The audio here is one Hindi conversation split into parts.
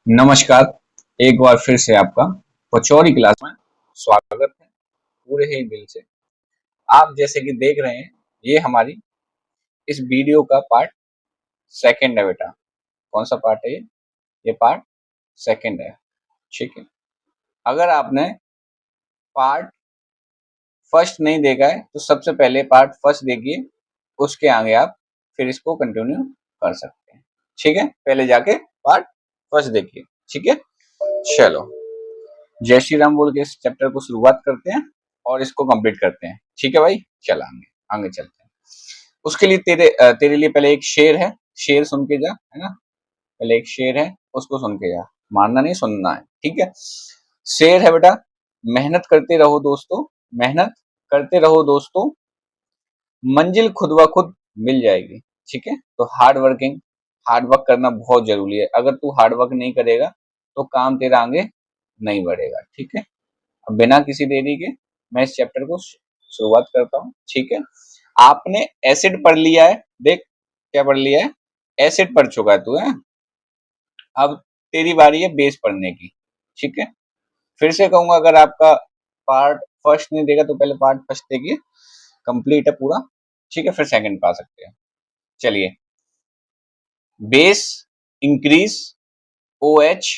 नमस्कार। एक बार फिर से आपका पचौरी क्लास में स्वागत है पूरे ही दिल से। आप जैसे कि देख रहे हैं, ये हमारी इस वीडियो का पार्ट सेकंड है बेटा। कौन सा पार्ट है ये पार्ट सेकंड है। ठीक है, अगर आपने पार्ट फर्स्ट नहीं देखा है तो सबसे पहले पार्ट फर्स्ट देखिए, उसके आगे आप फिर इसको कंटिन्यू कर सकते हैं। ठीक है, पहले जाके पार्ट फर्स्ट देखिए। ठीक है, चलो जय श्री राम बोल के इस चैप्टर को शुरुआत करते हैं और इसको कंप्लीट करते हैं। ठीक है भाई, चल आगे आगे चलते हैं। उसके लिए तेरे लिए पहले एक शेर है, शेर सुन के जा, है ना। पहले एक शेर है, उसको सुन के जा, मानना नहीं सुनना है। ठीक है, शेर है बेटा, मेहनत करते रहो दोस्तों, मेहनत करते रहो दोस्तों, मंजिल खुद ब खुद मिल जाएगी। ठीक है, तो हार्ड वर्क करना बहुत जरूरी है। अगर तू हार्ड वर्क नहीं करेगा तो काम तेरा आगे नहीं बढ़ेगा। ठीक है, अब बिना किसी देरी के मैं इस चैप्टर को शुरुआत करता हूँ। ठीक है, आपने एसिड पढ़ लिया है, देख क्या पढ़ लिया है, एसिड पढ़ चुका है तू, है। अब तेरी बारी है बेस पढ़ने की। ठीक है, फिर से कहूंगा, अगर आपका पार्ट फर्स्ट नहीं देगा तो पहले पार्ट फर्स्ट देखिए, कंप्लीट है पूरा। ठीक है, फिर सेकंड पा सकते हैं। चलिए, base increase O H,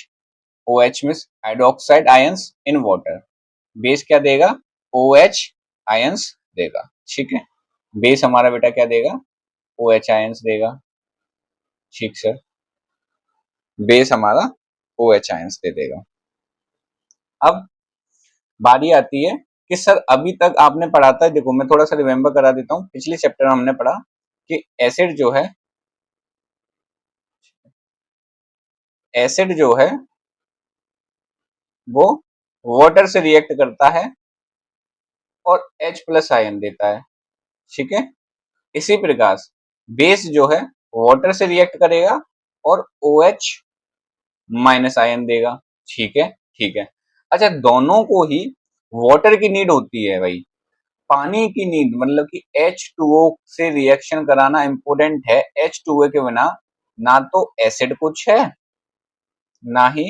O H means hydroxide ions in water. Base क्या देगा, ओ एच आयंस देगा। ठीक है, बेस हमारा बेटा क्या देगा, ओ एच आयंस देगा। ठीक सर, बेस हमारा ओ एच आयंस दे देगा। अब बारी आती है कि सर अभी तक आपने पढ़ा था, देखो मैं थोड़ा सा रिमेम्बर करा देता हूँ। पिछले चैप्टर में हमने पढ़ा कि एसिड जो है, एसिड जो है वो वाटर से रिएक्ट करता है और H प्लस आयन देता है। ठीक है, इसी प्रकार बेस जो है वाटर से रिएक्ट करेगा और OH माइनस आयन देगा। ठीक है, ठीक है। अच्छा, दोनों को ही वाटर की नीड होती है भाई, पानी की नीड, मतलब कि H2O से रिएक्शन कराना इंपॉर्टेंट है। H2O के बिना ना तो एसिड कुछ है, ना ही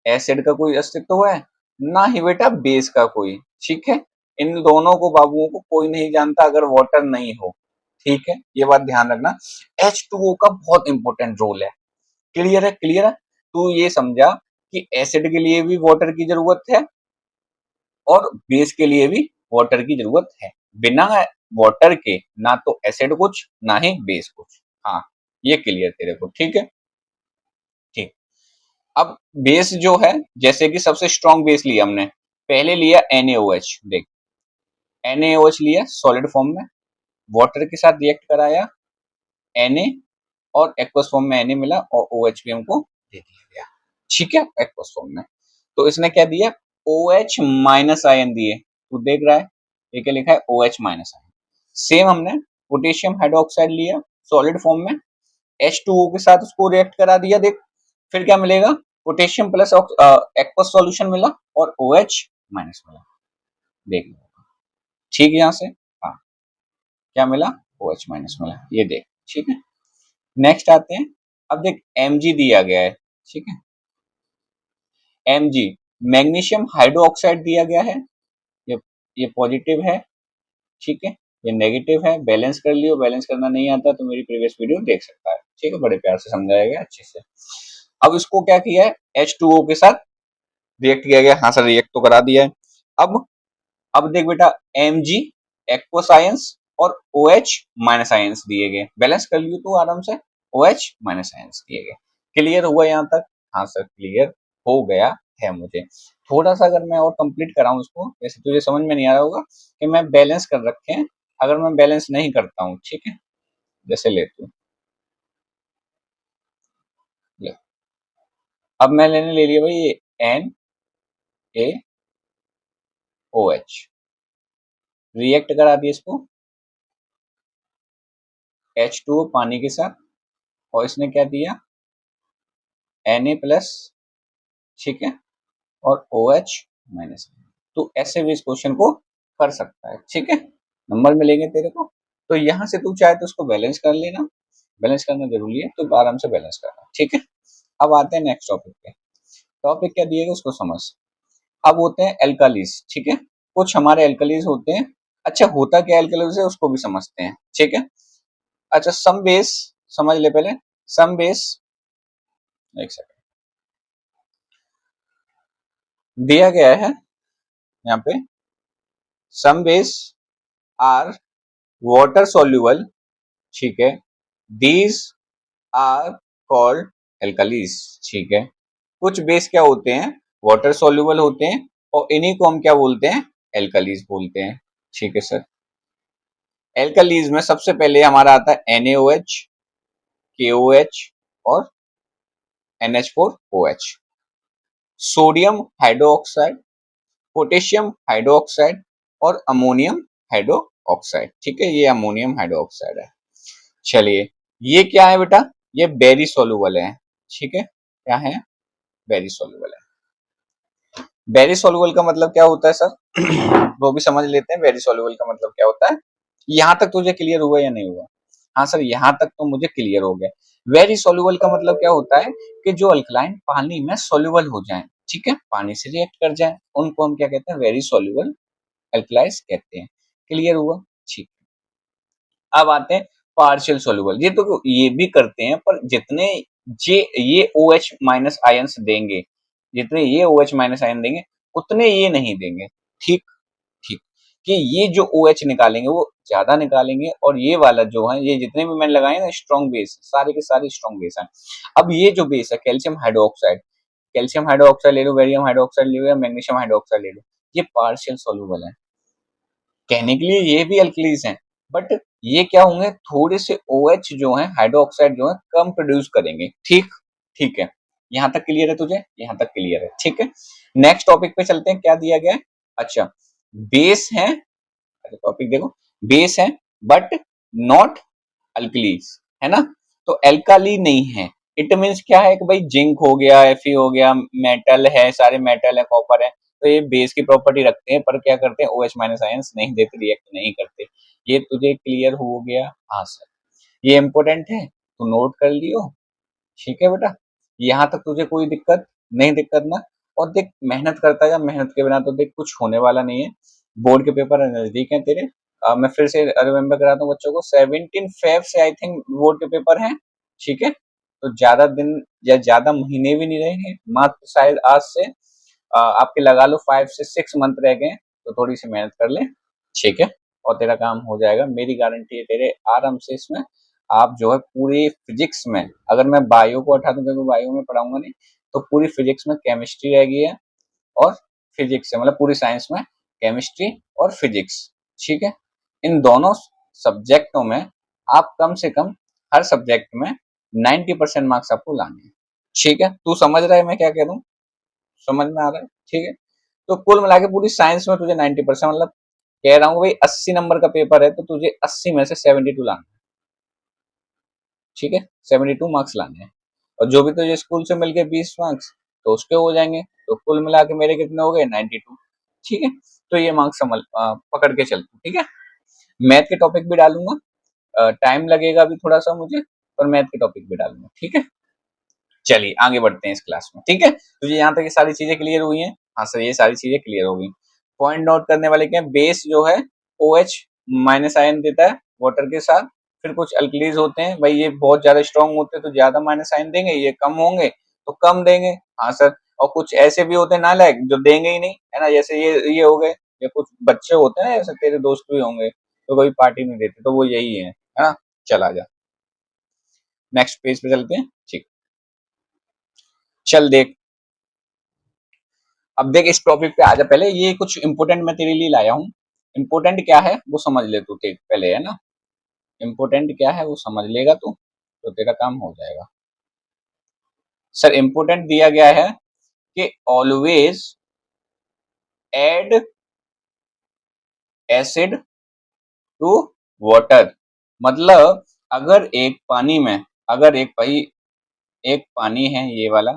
एसिड का कोई अस्तित्व है, ना ही बेटा बेस का कोई। ठीक है, इन दोनों को बाबुओं को कोई नहीं जानता अगर वाटर नहीं हो। ठीक है, ये बात ध्यान रखना। H2O का बहुत इंपॉर्टेंट रोल है। क्लियर है, क्लियर है। तू ये समझा कि एसिड के लिए भी वाटर की जरूरत है और बेस के लिए भी वाटर की जरूरत है। बिना वाटर के ना तो एसिड कुछ, ना ही बेस कुछ। हाँ, ये क्लियर तेरे को। ठीक है, ठीक। अब बेस जो है, जैसे कि सबसे स्ट्रॉन्ग बेस लिया हमने, पहले लिया NaOH। देख, NaOH लिया सॉलिड फॉर्म में, वाटर के साथ रिएक्ट कराया, Na और एक्वस फॉर्म में Na मिला और OH भी हमको दे दिया गया। ठीक है, एक्वस फॉर्म में। तो इसने क्या दिया, OH माइनस आयन दिए। तू देख रहा है ये क्या लिखा है, OH माइनस आयन। सेम हमने पोटेशियम हाइड्रोक्साइड लिया सॉलिड फॉर्म में, H2O के साथ उसको रिएक्ट करा दिया। देख फिर क्या मिलेगा, पोटेशियम प्लस एक्वस सॉल्यूशन मिला और OH माइनस मिला। देख लो, ठीक है, यहाँ से हाँ क्या मिला, OH माइनस मिला, ये देख। ठीक है, नेक्स्ट आते हैं। अब देख Mg दिया गया है। ठीक है, Mg मैग्नीशियम हाइड्रोक्साइड दिया गया है। ये ये पॉजिटिव है। ठीक है, ये नेगेटिव है। बैलेंस कर लियो, बैलेंस करना नहीं आता तो मेरी प्रीवियस वीडियो देख सकता है। ठीक है, बड़े प्यार से समझाया गया अच्छे से। अब इसको क्या किया है, H2O के साथ रिएक्ट किया गया। हाँ सर, रिएक्ट तो करा दिया है। अब देख बेटा, Mg एक्वस आयंस और OH माइनस आयंस दिए गए। बैलेंस कर लियो तो आराम से, OH माइनस आयंस दिए गए। क्लियर हुआ यहाँ तक? हाँ सर, क्लियर हो गया है मुझे। थोड़ा सा अगर मैं और कंप्लीट कराऊं उसको, जैसे तुझे समझ में नहीं आ रहा होगा कि मैं बैलेंस कर रखे हैं, अगर मैं बैलेंस नहीं करता हूँ। ठीक है, जैसे ले तू ले, अब मैं लेने ले लिया भाई NaOH, रिएक्ट करा दिया इसको H2O पानी के साथ, और इसने क्या दिया, Na प्लस। ठीक है, और OH माइनस। तो ऐसे भी इस क्वेश्चन को कर सकता है। ठीक है, नंबर मिलेंगे तेरे को। तो यहाँ से तू चाहे तो उसको बैलेंस कर लेना, बैलेंस करना जरूरी है तो आराम से बैलेंस करना। ठीक है, अब आते हैं नेक्स्ट टॉपिक पे। टॉपिक क्या दिएगा उसको समझ। अब होते हैं एल्कालीज, ठीक है। कुछ हमारे एल्कालीज होते हैं। अच्छा, होता क्या एल्कालीज है उसको भी समझते हैं, ठीक है। अच्छा, सम बेस समझ ले पहले। सम बेस, एक सेकंड, दिया गया है यहाँ पे, some base are water soluble, ठीक है। दीज आर कॉल्ड एल्कालीज, ठीक है। कुछ बेस क्या होते हैं, वाटर soluble होते हैं, और इन्हीं को हम क्या बोलते हैं, एल्कालीज बोलते हैं, ठीक है सर। एल्कालीज में सबसे पहले हमारा आता है NaOH, KOH और NH4OH। Sodium hydroxide, potassium hydroxide और अमोनियम हाइड्रोक्साइड, ठीक है। ये अमोनियम हाइड्रोक्साइड है। चलिए, ये क्या है बेटा, ये वेरी सोल्यूबल है, ठीक है। क्या है, वेरी सोल्यूबल है। वेरी सोल्यूबल का मतलब क्या होता है सर वो भी समझ लेते हैं। वेरी सोल्यूबल का मतलब क्या होता है, यहां तक तुझे क्लियर हुआ या नहीं हुआ? हाँ सर, यहां तक तो मुझे क्लियर हो गया। वेरी सोल्यूबल का मतलब क्या होता है कि जो अल्कलाइन पानी में सोल्यूबल हो जाए, ठीक है, पानी से रिएक्ट कर जाए, उनको हम क्या कहते हैं, वेरी सोल्यूबल अल्कलाइज कहते हैं। क्लियर हुआ, ठीक। अब आते हैं पार्शियल सोल्यूबल। ये तो ये भी करते हैं, पर जितने ये OH माइनस आयंस देंगे, जितने ये OH माइनस आयन देंगे उतने ये नहीं देंगे, ठीक। ठीक, कि ये जो OH निकालेंगे वो ज्यादा निकालेंगे, और ये वाला जो है, ये जितने भी मैंने लगाए ना स्ट्रॉन्ग बेस, सारे के सारे स्ट्रॉन्ग बेस हैं। अब ये जो बेस है कैल्शियम हाइड्रोक्साइड, कैल्शियम हाइड्रोक्साइड ले लो, बेरियम हाइड्रोक्साइड ले लो, या मैग्नीशियम हाइड्रोक्साइड ले लो, ये पार्शियल सोल्यूबल है। कहने के लिए ये भी अल्कलीज हैं, बट ये क्या होंगे, थोड़े से OH जो है, हाइड्रोक्साइड जो है, कम प्रोड्यूस करेंगे, ठीक। ठीक है, यहाँ तक क्लियर है तुझे? यहाँ तक क्लियर है, ठीक है। नेक्स्ट टॉपिक पे चलते हैं, क्या दिया गया है। अच्छा, बेस है, अच्छा टॉपिक देखो, बेस है बट नॉट अल्कलीज, है ना। तो एल्काली नहीं है, इट मीन्स क्या है कि भाई जिंक हो गया, Fe हो गया, मेटल है, सारे मेटल है, कॉपर है, तो ये बेस की प्रॉपर्टी रखते हैं, पर क्या करते हैं, OH माइनस आयंस नहीं देते, रिएक्ट नहीं करते। ये तुझे क्लियर हो गया? हाँ सर, ये इंपॉर्टेंट है, तो नोट कर लियो, ठीक है बेटा। यहाँ तक तुझे कोई दिक्कत नहीं, दिक्कत ना। और देख, मेहनत करता जा, मेहनत के बिना तो देख कुछ होने वाला नहीं है। बोर्ड के पेपर नजदीक हैं तेरे। मैं फिर से रिमेम्बर कराता हूँ बच्चों को, 17 फेब से आई थिंक बोर्ड के पेपर हैं, ठीक है। तो ज्यादा दिन या ज्यादा महीने भी नहीं रहेंगे, मात्र शायद आज से आपके लगा लो 5 से 6 मंथ रह गए, तो थोड़ी सी मेहनत कर ले, ठीक है। और तेरा काम हो जाएगा, मेरी गारंटी है तेरे आराम से इसमें। आप जो है पूरी फिजिक्स में, अगर मैं बायो को हटा दूं क्योंकि बायो में पढ़ाऊंगा नहीं, तो पूरी फिजिक्स में केमिस्ट्री रह गई है, और फिजिक्स है, मतलब पूरी साइंस में केमिस्ट्री और फिजिक्स, ठीक है। इन दोनों सब्जेक्टों में आप कम से कम हर सब्जेक्ट में 90% मार्क्स आपको लाने हैं, ठीक है। तू समझ रहा है मैं क्या कह रहा हूँ? समझ में आ रहा है, ठीक है। तो कुल मिला के पूरी साइंस में तुझे 90%, मतलब कह रहा हूँ भाई 80 नंबर का पेपर है, तो तुझे 80 में से 72 लाना है, ठीक है। 72 मार्क्स लाने हैं, और जो भी तुझे स्कूल से मिल गए 20 मार्क्स, तो उसके हो जाएंगे, तो कुल मिला के मेरे कितने हो गए, 92, ठीक है। तो ये मार्क्स समझ पकड़ के चल, ठीक है। मैथ के टॉपिक भी डालूंगा, टाइम लगेगा अभी थोड़ा सा मुझे, पर मैथ के टॉपिक भी डालूंगा, ठीक है। चलिए आगे बढ़ते हैं इस क्लास में, ठीक है। तुझे यहाँ तक ये सारी चीजें क्लियर हुई हैं? हाँ सर, ये सारी चीजें क्लियर हो गई। पॉइंट नोट करने वाले क्या है, बेस जो है OH माइनस आयन देता है वाटर के साथ। फिर कुछ अल्कलीज होते हैं भाई, ये बहुत ज्यादा स्ट्रॉन्ग होते हैं तो ज्यादा माइनस आयन देंगे, ये कम होंगे तो कम देंगे, हाँ सर। और कुछ ऐसे भी होते हैं नालायक जो देंगे ही नहीं, है ना, जैसे ये हो गए। या कुछ बच्चे होते हैं ऐसे, तेरे दोस्त भी होंगे, तो कभी पार्टी नहीं देते, तो वो यही है ना। चला जा, नेक्स्ट पेज पे चलते हैं, ठीक। चल देख, अब देख इस टॉपिक पे आजा, पहले ये कुछ इंपोर्टेंट मैं तेरे लिए लाया हूँ। इंपोर्टेंट क्या है वो समझ ले तू, देख पहले, है ना। इंपोर्टेंट क्या है वो समझ लेगा तू, तो तेरा काम हो जाएगा। सर इंपोर्टेंट दिया गया है कि always add acid to water, मतलब अगर एक पानी में, अगर एक भाई, एक पानी है ये वाला,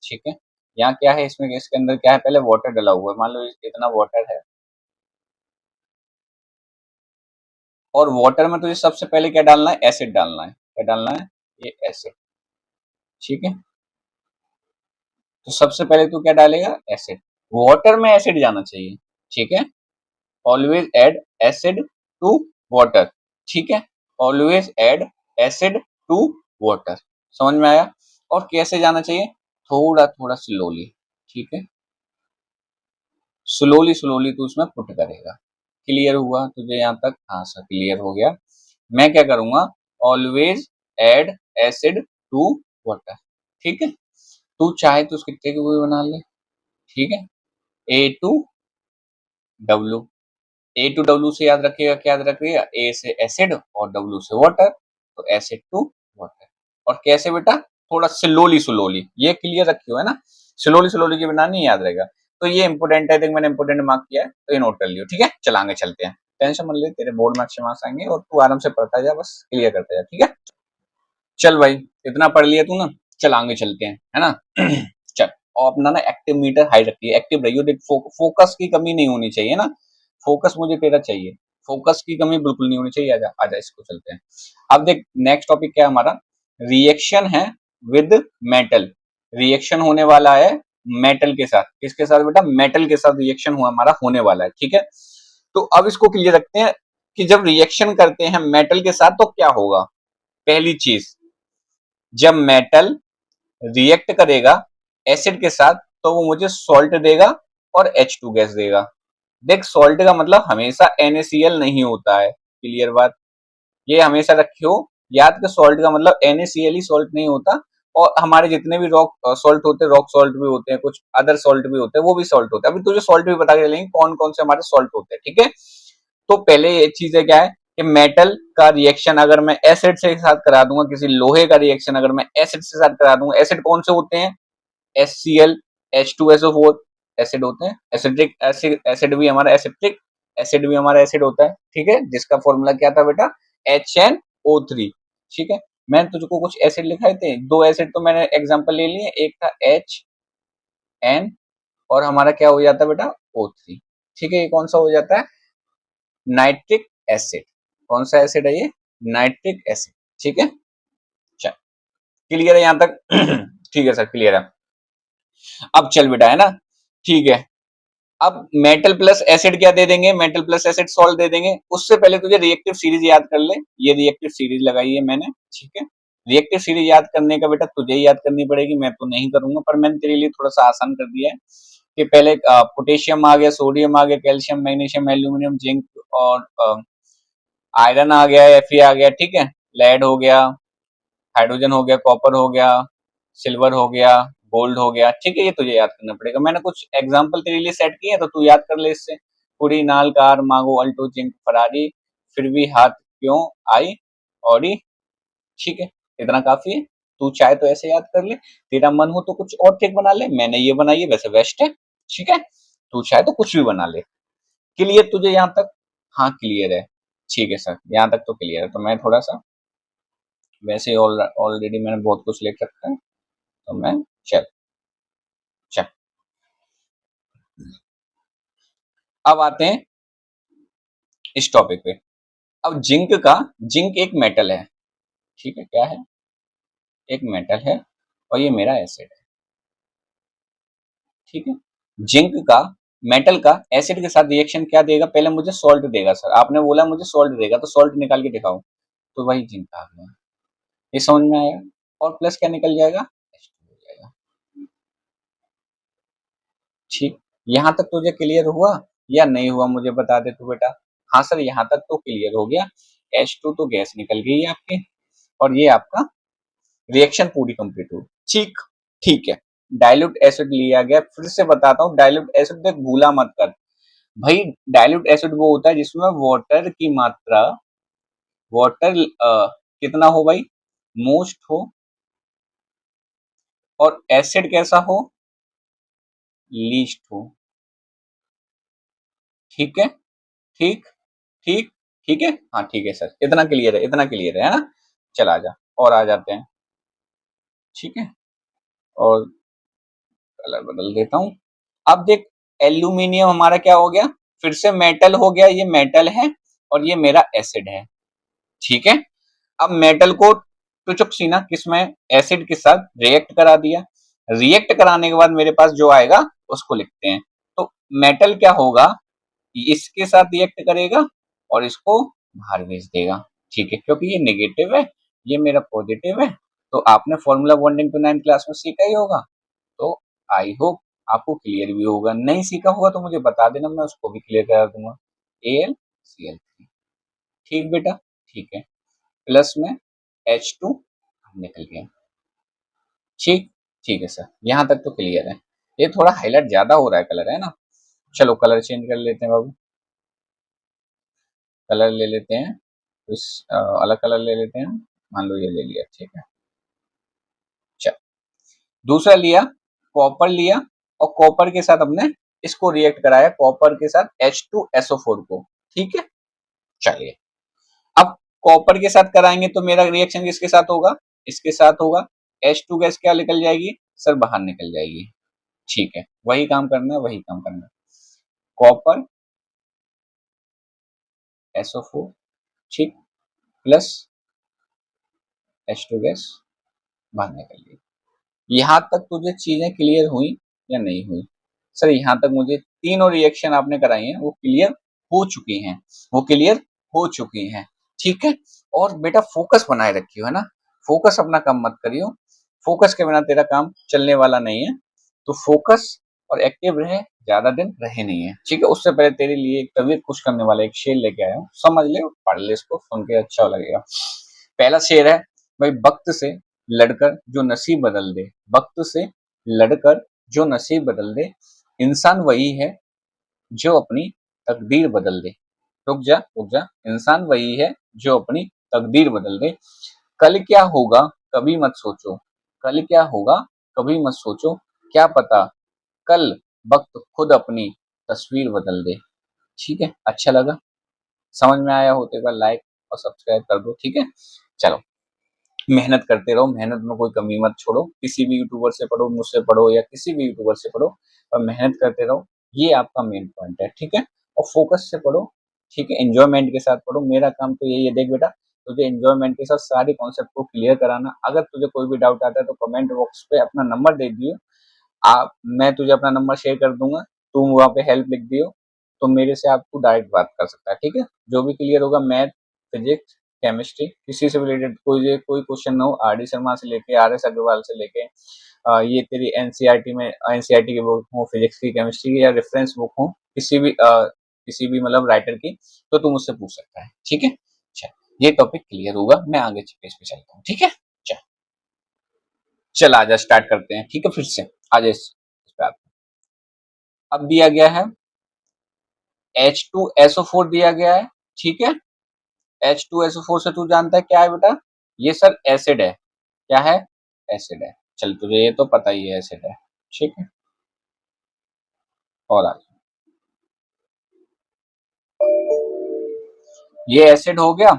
ठीक है। यहाँ क्या है, इसमें इसके अंदर क्या है, पहले वाटर डला हुआ है, मान लो इतना वाटर है, और वाटर में तुझे सबसे पहले क्या डालना है, एसिड डालना है। क्या डालना है, ये एसिड, ठीक है। तो सबसे पहले तू क्या डालेगा, एसिड। वाटर में एसिड जाना चाहिए, ठीक है। Always add acid to water, ठीक है। Always add acid to water, समझ में आया। और कैसे जाना चाहिए, थोड़ा थोड़ा स्लोली, ठीक है। स्लोली स्लोली तू उसमें पुट करेगा। क्लियर हुआ तुझे यहाँ तक, हाँ सर क्लियर हो गया। मैं क्या करूंगा, always add acid to water, ठीक है। तू चाहे तो उसके कितने भी बना ले, ठीक है। A to W, A to W से याद रखिएगा, क्या याद रखिएगा, ए से एसिड और डब्ल्यू से वाटर, तो एसिड टू वाटर। और कैसे बेटा, थोड़ा स्लोली स्लोली, ये क्लियर रखियो है ना, स्लोली स्लोली के बिना नहीं याद रहेगा। तो ये इंपोर्टेंट है, देख मैंने इंपोर्टेंट मार्क किया है, तो ये नोट कर लियो, ठीक है। चल आगे चलते हैं, टेंशन मत ले, तेरे बोर्ड में अच्छे मार्क्स आएंगे और तू आराम से पढ़ता जा, बस क्लियर करता जा, ठीक है। चल भाई, इतना पढ़ लिया तू ना, चल आगे चलते हैं, है ना। चल, और अपना ना एक्टिव मीटर हाई रखिए, एक्टिव रहियो, देख फोकस की कमी नहीं होनी चाहिए ना, फोकस मुझे तेरा चाहिए, फोकस की कमी बिल्कुल नहीं होनी चाहिए। आजा आजा, इसको चलते हैं। अब देख नेक्स्ट टॉपिक क्या है हमारा, रिएक्शन है विद मेटल। रिएक्शन होने वाला है मेटल के साथ, किसके साथ बेटा, मेटल के साथ रिएक्शन हुआ हमारा होने वाला है, ठीक है। तो अब इसको क्लियर रखते हैं कि जब रिएक्शन करते हैं मेटल के साथ तो क्या होगा। पहली चीज, जब मेटल रिएक्ट करेगा एसिड के साथ तो वो मुझे सॉल्ट देगा और H2 गैस देगा। देख सॉल्ट का मतलब हमेशा NaCl नहीं होता है, क्लियर बात, ये हमेशा रखियो याद के, सॉल्ट का मतलब NaCl ही सॉल्ट नहीं होता। और हमारे जितने भी रॉक सॉल्ट होते हैं, रॉक सॉल्ट भी होते हैं, कुछ अदर सॉल्ट भी होते हैं, वो भी सॉल्ट होते हैं। अभी तुझे सॉल्ट भी बता के चलेंगे कौन कौन से हमारे सॉल्ट होते हैं, ठीक है। तो पहले ये चीज है क्या है कि मेटल का रिएक्शन अगर मैं एसिड से साथ करा दूंगा, किसी लोहे का रिएक्शन अगर मैं एसिड से साथ करा दूंगा, एसिड कौन से होते हैं, HCl, H2SO4 एसिड होते हैं। एसिडिक एसिड, एसिड भी हमारा एसिडिक एसिड भी हमारा एसिड होता है, ठीक है, जिसका फॉर्मूला क्या था बेटा, HNO3, ठीक है। मैंने तुझको कुछ एसिड लिखाए थे, दो एसिड तो मैंने एग्जांपल ले लिए, एक था HN और हमारा क्या हो जाता है बेटा, O3, ठीक है। ये कौन सा हो जाता है, नाइट्रिक एसिड। कौन सा एसिड है ये, नाइट्रिक एसिड, ठीक है। चल क्लियर है यहाँ तक। ठीक है सर क्लियर है। अब चल बेटा, है ना, ठीक है। अब मेटल प्लस एसिड क्या दे देंगे, मेटल प्लस एसिड सॉल्ट दे देंगे। उससे पहले तुझे रिएक्टिव सीरीज याद कर ले, ये रिएक्टिव सीरीज लगाई है मैंने, ठीक है। रिएक्टिव सीरीज याद करने का बेटा तुझे ही याद करनी पड़ेगी, मैं तो नहीं करूंगा, पर मैंने तेरे लिए थोड़ा सा आसान कर दिया है कि पहले पोटेशियम आ गया, सोडियम आ गया, कैल्शियम, मैग्नीशियम, एल्यूमिनियम, जिंक और आयरन आ गया, Fe आ गया, ठीक है। लेड हो गया, हाइड्रोजन हो गया, कॉपर हो गया, सिल्वर हो गया, गोल्ड हो गया, ठीक है। ये तुझे याद करना पड़ेगा, मैंने कुछ एग्जांपल तेरे लिए सेट किए हैं तो तू याद कर ले इससे। कुड़ी, नाल, कार, मागो, अल्टो, जिंक, फरारी, फिर भी हाथ क्यों आई, ऑडी, ठीक है। इतना काफी है, तू चाहे तो ऐसे याद कर ले, तेरा मन हो तो कुछ और ट्रिक बना ले, मैंने ये बनाई है वैसे बेस्ट है, ठीक है। तू चाहे तो कुछ भी बना ले। क्लियर तुझे यहाँ तक, हाँ क्लियर है, ठीक है सर, यहाँ तक तो क्लियर है। तो मैं थोड़ा सा वैसे ऑलरेडी मैंने बहुत कुछ लिख रखा है, तो मैं चल चल अब आते हैं इस टॉपिक पे। अब जिंक एक मेटल है, ठीक है, क्या है, एक मेटल है और ये मेरा एसिड है, ठीक है। जिंक का, मेटल का एसिड के साथ रिएक्शन क्या देगा, पहले मुझे सॉल्ट देगा। सर आपने बोला मुझे सॉल्ट देगा, तो सॉल्ट निकाल के दिखाओ, तो वही जिंक आ गया, ये समझ में आएगा। और प्लस क्या निकल जाएगा, H2 हो जाएगा, ठीक। यहाँ तक तुझे क्लियर हुआ या नहीं हुआ, मुझे बता दे तू बेटा। हाँ सर यहाँ तक तो क्लियर हो गया, H2 तो गैस निकल गई है आपकी, और ये आपका रिएक्शन पूरी कंप्लीट हुई, ठीक। ठीक है, डाइल्यूट एसिड लिया गया, फिर से बताता हूँ, डाइल्यूट एसिड देख भूला मत कर भाई। डाइल्यूट एसिड वो होता है जिसमें वाटर की मात्रा, वाटर कितना हो भाई, मोस्ट हो, और एसिड कैसा हो, लीस्ट हो, ठीक है, ठीक, ठीक, ठीक है, हाँ ठीक है सर, इतना क्लियर है, इतना क्लियर है ना। चल आजा, और आ जाते हैं, ठीक है। और कलर बदल देता हूँ। अब देख, एल्यूमिनियम हमारा क्या हो गया, फिर से मेटल हो गया, ये मेटल है और ये मेरा एसिड है, ठीक है। अब मेटल को टुचुक सीना किसमें, एसिड के साथ रिएक्ट करा दिया, रिएक्ट कराने के बाद मेरे पास जो आएगा उसको लिखते हैं। तो मेटल क्या होगा, इसके साथ रिएक्ट करेगा और इसको बाहर भेज देगा, ठीक है, क्योंकि ये नेगेटिव है, ये मेरा पॉजिटिव है। तो आपने फॉर्मूला बॉन्डिंग टू 9 क्लास में सीखा ही होगा, तो आई होप आपको क्लियर भी होगा। नहीं सीखा होगा तो मुझे बता देना, मैं उसको भी क्लियर करा दूंगा। AlCl3, ठीक बेटा, ठीक है, प्लस में H2 निकल गया, ठीक, ठीक है सर, यहाँ तक तो क्लियर है। ये थोड़ा हाईलाइट ज्यादा हो रहा है कलर, है ना। चलो कलर चेंज कर लेते हैं बाबू, कलर ले लेते हैं, इस अलग कलर ले लेते हैं, मान लो ये ले लिया, ठीक है। चल, दूसरा लिया, कॉपर लिया, और कॉपर के साथ हमने इसको रिएक्ट कराया, कॉपर के साथ H2SO4 को, ठीक है। चलिए, अब कॉपर के साथ कराएंगे तो मेरा रिएक्शन किसके साथ होगा, इसके साथ होगा। H2 गैस क्या निकल जाएगी सर, बाहर निकल जाएगी, ठीक है। वही काम करना है, वही काम करना है, कॉपर SO4, ठीक, प्लस H2 गैस बाहर निकल गई। यहाँ तक तुझे चीजें क्लियर हुई या नहीं हुई सर? यहाँ तक मुझे तीनों रिएक्शन आपने कराई हैं वो क्लियर हो चुकी हैं, वो क्लियर हो चुकी हैं, ठीक है। और बेटा फोकस बनाए रखियो, है ना, फोकस अपना कम मत करियो, फोकस के बिना तेरा काम चलने वाला नहीं है। तो फोकस और एक्टिव रहे, ज्यादा दिन रहे नहीं है, ठीक है। उससे पहले तेरे लिए एक तबीयत खुश करने वाला एक शेर लेके आया हूँ, समझ ले, पढ़ ले, इसको सुन के अच्छा लगेगा। पहला शेर है भाई, वक्त से लड़कर जो नसीब बदल दे, वक्त से लड़कर जो नसीब बदल दे, इंसान वही है जो अपनी तकदीर बदल दे। रुक जा रुक जा, इंसान वही है जो अपनी तकदीर बदल दे। कल क्या होगा कभी मत सोचो, कल क्या होगा कभी मत सोचो, क्या पता कल वक्त खुद अपनी तस्वीर बदल दे, ठीक है। अच्छा लगा, समझ में आया हो तो एक बार लाइक और सब्सक्राइब कर दो, ठीक है। चलो, मेहनत करते रहो, मेहनत में कोई कमी मत छोड़ो, किसी भी यूट्यूबर से पढ़ो, मुझसे पढ़ो या किसी भी यूट्यूबर से पढ़ो, पर मेहनत करते रहो, ये आपका मेन पॉइंट है, ठीक है। और फोकस से पढ़ो, ठीक है, एंजॉयमेंट के साथ पढ़ो। मेरा काम तो यही है, देख बेटा, तुझे एंजॉयमेंट के साथ सारे कॉन्सेप्ट को क्लियर कराना। अगर तुझे कोई भी डाउट आता है तो कमेंट बॉक्स पे अपना नंबर दे दियो, आप, मैं तुझे अपना नंबर शेयर कर दूंगा, तुम वहाँ पे हेल्प लिख दियो, तो मेरे से आप तू डायरेक्ट बात कर सकता है, ठीक है। जो भी क्लियर होगा, मैथ, फिजिक्स, केमिस्ट्री, किसी से रिलेटेड कोई क्वेश्चन ना हो, RD शर्मा से लेके RS अग्रवाल से लेके ये तेरी एनसीईआरटी में, एनसीईआरटी की बुक हो, फिजिक्स की, केमिस्ट्री की, या रेफरेंस बुक हो, किसी भी मतलब राइटर की, तो तुम मुझसे पूछ सकता है, ठीक है। चल, ये टॉपिक क्लियर होगा, मैं आगे पेज पे चलता हूँ, ठीक है। चल चल आजा, स्टार्ट करते हैं, ठीक है, फिर से आजा इस पे आते हैं। अब दिया गया है H2SO4 दिया गया है, ठीक है। H2SO4 से तू जानता है क्या है बेटा, ये सर एसिड है, क्या है, एसिड है। चल तुझे ये तो पता ही है, एसिड है, ठीक है। और आगे, ये एसिड हो गया।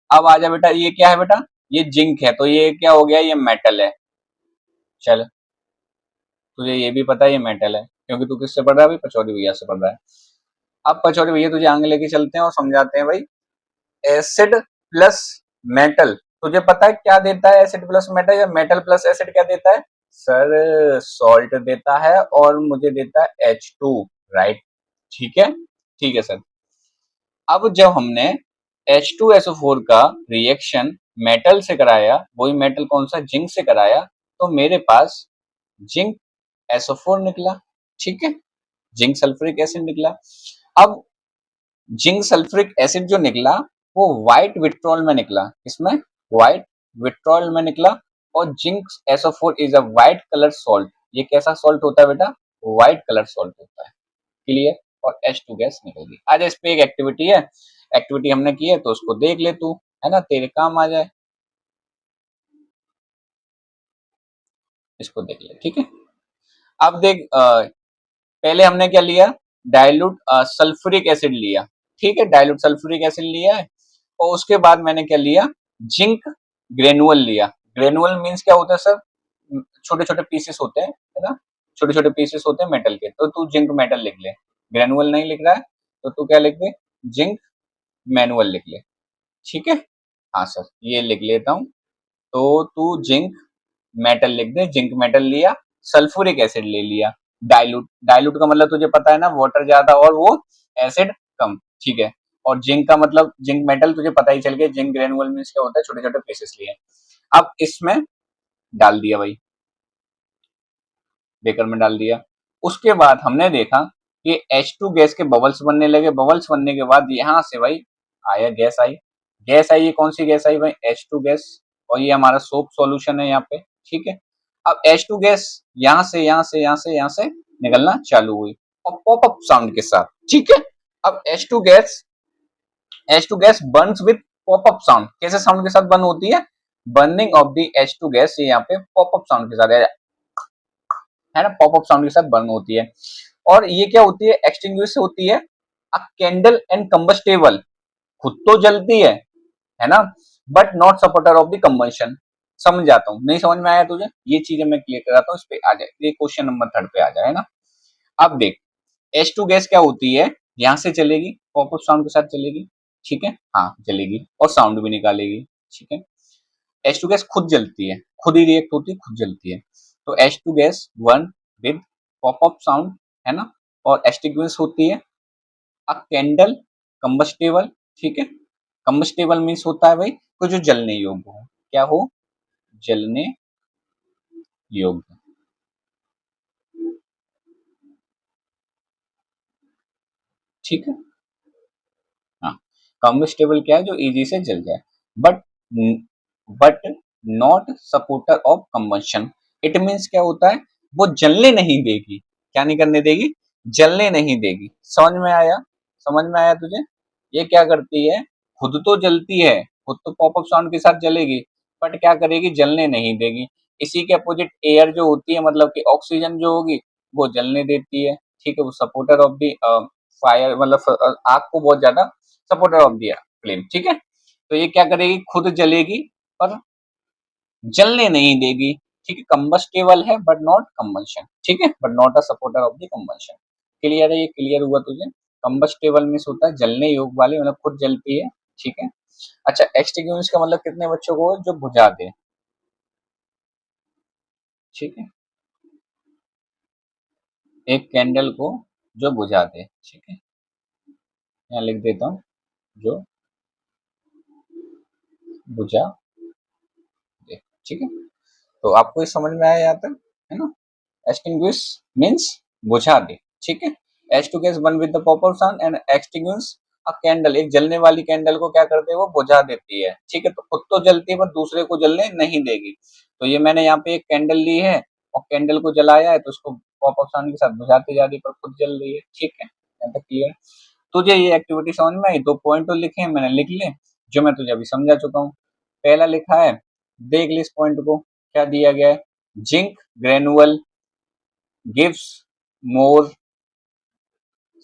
अब आजा बेटा, ये क्या है बेटा, ये जिंक है, तो ये क्या हो गया, ये मेटल है। चल, तुझे ये भी पता है ये मेटल है, क्योंकि तू किससे पढ़ रहा है अभी, पचौरी भैया से पढ़ रहा है। अब पचौरी भैया तुझे आगे लेके चलते हैं और समझाते हैं भाई, एसिड प्लस मेटल तुझे पता है क्या देता है, एसिड प्लस मेटल या मेटल प्लस एसिड क्या देता है सर, सॉल्ट देता है, और मुझे देता है H2, राइट, ठीक है, ठीक है सर। अब जब हमने H2SO4 का रिएक्शन मेटल से कराया, वही मेटल कौन सा, जिंक से कराया, तो मेरे पास जिंक SO4 निकला, ठीक है, जिंक सल्फ्यूरिक एसिड निकला। अब जिंक सल्फ्यूरिक एसिड जो निकला वो व्हाइट विट्रोल में निकला, इसमें व्हाइट विट्रोल में निकला, और zinc SO4 is a white colour salt. ये कैसा सॉल्ट होता है बेटा, व्हाइट कलर सॉल्ट होता है, क्लियर। और H2 गैस निकल गई। आज इस पे एक एक्टिविटी है, एक्टिविटी हमने की है तो उसको देख ले तू, है ना, तेरे काम आ जाए, इसको देख ले, ठीक है। अब देख, पहले हमने क्या लिया, डाइल्यूट सल्फ्यूरिक एसिड लिया, ठीक है, डाइल्यूट सल्फ्यूरिक एसिड लिया है, और उसके बाद मैंने क्या लिया, जिंक ग्रेनुअल लिया। ग्रेनुअल मींस क्या होता है सर, छोटे छोटे पीसेस होते हैं, है ना, छोटे छोटे पीसेस होते हैं मेटल के, तो तू जिंक मेटल लिख ले, ग्रेनुअल नहीं लिख रहा है तो तू क्या लिख दे, जिंक मैनुअल लिख ले, ठीक है। हाँ सर, ये लिख लेता हूँ, तो तू जिंक मेटल लिख दे, जिंक मेटल लिया, सल्फ्यूरिक एसिड ले लिया, डाइल्यूट, डाइल्यूट का मतलब तुझे पता है ना, वाटर ज्यादा और वो एसिड कम, ठीक है। और जिंक का मतलब, जिंक मेटल तुझे पता ही चल गया, जिंक ग्रेनुअल मींस क्या होता है, छोटे छोटे पीसेस लिए। अब इसमें डाल दिया भाई, बेकर में डाल दिया। उसके बाद हमने देखा कि H2 गैस के बबल्स बनने लगे, बबल्स बनने के बाद यहां से भाई आया गैस आई, गैस आई, ये कौन सी गैस आई भाई, H2 गैस, और ये हमारा सोप सॉल्यूशन है यहाँ पे, ठीक है। अब H2 गैस यहाँ से निकलना चालू हुई और पॉपअप साउंड के साथ, ठीक है। अब H2 gas Burns with popup sound, कैसे साउंड के साथ बर्न होती है, burning of the H2 gas, ये यहाँ पे पॉपअप साउंड के साथ है ना, पॉपअप साउंड के साथ बर्न होती है। और ये क्या होती है, एक्सटिंग्विश होती है अ कैंडल एंड कंबस्टेबल, खुद तो जलती है ना, but not supporter of the combustion. समझ जाता हूँ, नहीं समझ में आया तुझे, ये चीजें मैं क्लियर कराता हूँ, इस पे आ जाए, ये क्वेश्चन नंबर 3 पे आ जाए, है ना। अब देख, H2 गैस क्या होती है, यहां से चलेगी, पॉपअप साउंड के साथ चलेगी, ठीक है, हाँ चलेगी, और साउंड भी निकालेगी, ठीक है। H2 गैस खुद जलती है, खुद ही रिएक्ट होती है, खुद जलती है। तो H2 gas one with popup sound, है ना, और एक्सटिंग्विश होती है अ कैंडल कंबस्टेबल, ठीक है। कंबस्टेबल मीन्स होता है भाई कोई जो जलने योग्य हो, क्या हो, जलने योग्य, ठीक है। हाँ, कंबस्टेबल क्या है, जो इजी से जल जाए, but but not supporter of combustion. It means क्या होता है, वो जलने नहीं देगी, क्या नहीं करने देगी, जलने नहीं देगी। समझ में आया, समझ में आया तुझे, ये क्या करती है, खुद तो जलती है, खुद तो पॉपअप साउंड के साथ जलेगी, बट क्या करेगी, जलने नहीं देगी। इसी के अपोजिट एयर जो होती है, मतलब कि ऑक्सीजन जो होगी वो जलने देती है, ठीक है, वो सपोर्टर ऑफ दी फायर, मतलब आग को बहुत ज्यादा सपोर्टर ऑफ दिया फ्लेम, ठीक है। तो ये क्या करेगी, खुद जलेगी पर जलने नहीं देगी, ठीक है। कंबस्टेबल है बट नॉट कंबंशन, ठीक है, but not a supporter of the combustion. Clear है, ये क्लियर हुआ तुझे। कंबस्टेबल मीन्स होता है जलने योग वाले, मतलब खुद जलती है, ठीक है। अच्छा, एक्सटिंग्विश का मतलब कितने बच्चों को, जो बुझा दे, ठीक है, एक कैंडल को जो बुझा दे, ठीक है, यहाँ लिख देता हूँ, जो बुझा दे, ठीक है। तो आपको ये समझ में आया यहाँ तक, है ना। एक्सटिंग्विश मीन्स बुझा दे, ठीक है। H2 gas burn with the popper sound and extinguish a candle, एक जलने वाली कैंडल को क्या करते हैं, वो बुझा देती है, ठीक है। तो खुद तो जलती है पर दूसरे को जलने नहीं देगी। तो ये मैंने यहाँ पे एक कैंडल ली है और कैंडल को जलाया है, तो उसको पॉपर साउंड के साथ बुझाती जा रही है, पर खुद जल रही है, ठीक है, यहाँ तक क्लियर। तुझे ये एक्टिविटी समझ में आई, 2 पॉइंट तो लिखे हैं मैंने, लिख ले, जो मैं तुझे अभी समझा चुका हूँ। पहला लिखा है, देख ली इस पॉइंट को, क्या दिया गया है, zinc granule gives more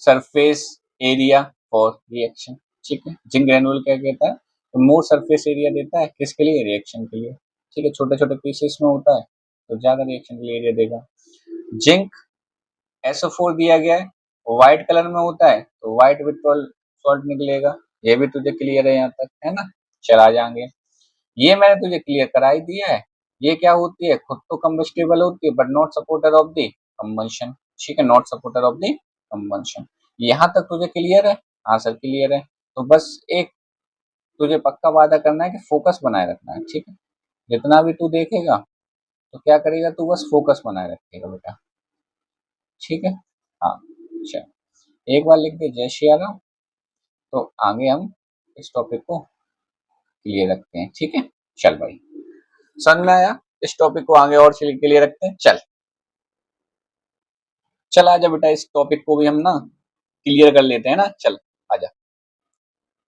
surface area for reaction, ठीक है। जिंक ग्रेनुअल क्या कहता है, तो मोर सरफेस एरिया देता है, किसके लिए, रिएक्शन के लिए, ठीक है। छोटे छोटे पीसेस में होता है तो ज्यादा रिएक्शन के लिए एरिया देगा। जिंक SO4 दिया गया है, व्हाइट कलर में होता है तो व्हाइट विट्रोल सॉल्ट निकलेगा, ये भी तुझे क्लियर है यहाँ तक, है ना। चला जाएंगे, ये मैंने तुझे क्लियर करा ही दिया है। ये क्या होती है, खुद तो कंबस्टेबल होती है but not supporter of the combustion, ठीक है, not supporter of the combustion. यहाँ तक तुझे क्लियर है, हाँ सर क्लियर है। तो बस एक तुझे पक्का वादा करना है कि फोकस बनाए रखना है, ठीक है। जितना भी तू देखेगा तो क्या करेगा, तू बस फोकस बनाए रखेगा बेटा, ठीक है। हाँ, चल, एक बार लिख दे जय श्री राम, तो आगे हम इस टॉपिक को क्लियर रखते हैं, ठीक है। चल भाई, समझ में आया, इस टॉपिक को आगे और क्लियर रखते हैं, चल। चल आजा बेटा, इस टॉपिक को भी हम ना क्लियर कर लेते हैं ना, चल आजा।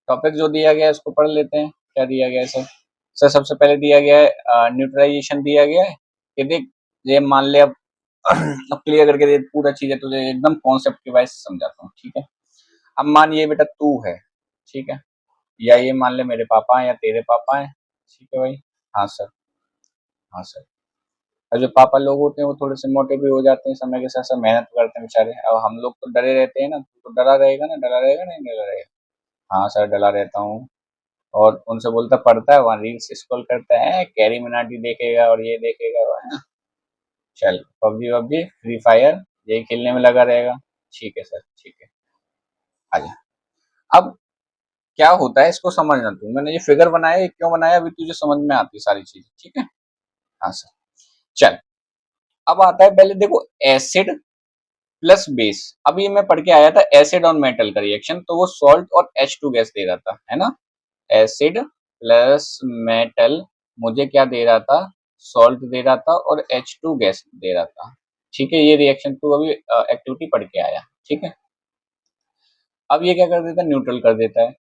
टॉपिक जो दिया गया है उसको पढ़ लेते हैं, क्या दिया गया है सर। सर सबसे पहले दिया गया है न्यूट्रलाइजेशन दिया गया है, कि देख, ये मान ले अब अब क्लियर करके दे पूरा चीज है तुझे, एकदम कॉन्सेप्ट के वाइज समझाता हूँ, ठीक है। अब मान ये बेटा तू है, ठीक है, या ये मान ले मेरे पापा हैं या तेरे पापा हैं, ठीक है भाई, हाँ सर, हाँ सर। और जो पापा लोग होते हैं वो थोड़े से मोटे भी हो जाते हैं, समय के साथ साथ मेहनत करते हैं बेचारे, और हम लोग तो डरे रहते हैं ना, तो डरा रहेगा ना, डरा रहेगा नहीं, डरा रहेगा, हाँ सर डला रहता हूँ। और उनसे बोलता पड़ता है, वहाँ रील्स स्क्रॉल करता है, कैरी मिनाटी देखेगा और ये देखेगा, है ना, चल पबजी वबजी फ्री फायर यही खेलने में लगा रहेगा। ठीक है सर, ठीक है, आजा। अब क्या होता है इसको समझना तू, मैंने ये फिगर बनाया, ये क्यों बनाया अभी तुझे समझ में आती सारी चीजें, ठीक है। हाँ सर। चल, अब आता है पहले देखो एसिड प्लस बेस। अभी मैं पढ़ के आया था एसिड और मेटल का रिएक्शन, तो वो सॉल्ट और H2 गैस दे रहा था, है ना। एसिड प्लस मेटल मुझे क्या दे रहा था, सॉल्ट दे रहा था और H2 गैस दे रहा था। ठीक है, ये रिएक्शन तू अभी एक्टिविटी पढ़ के आया, ठीक है। अब ये क्या कर देता है, न्यूट्रल कर देता है।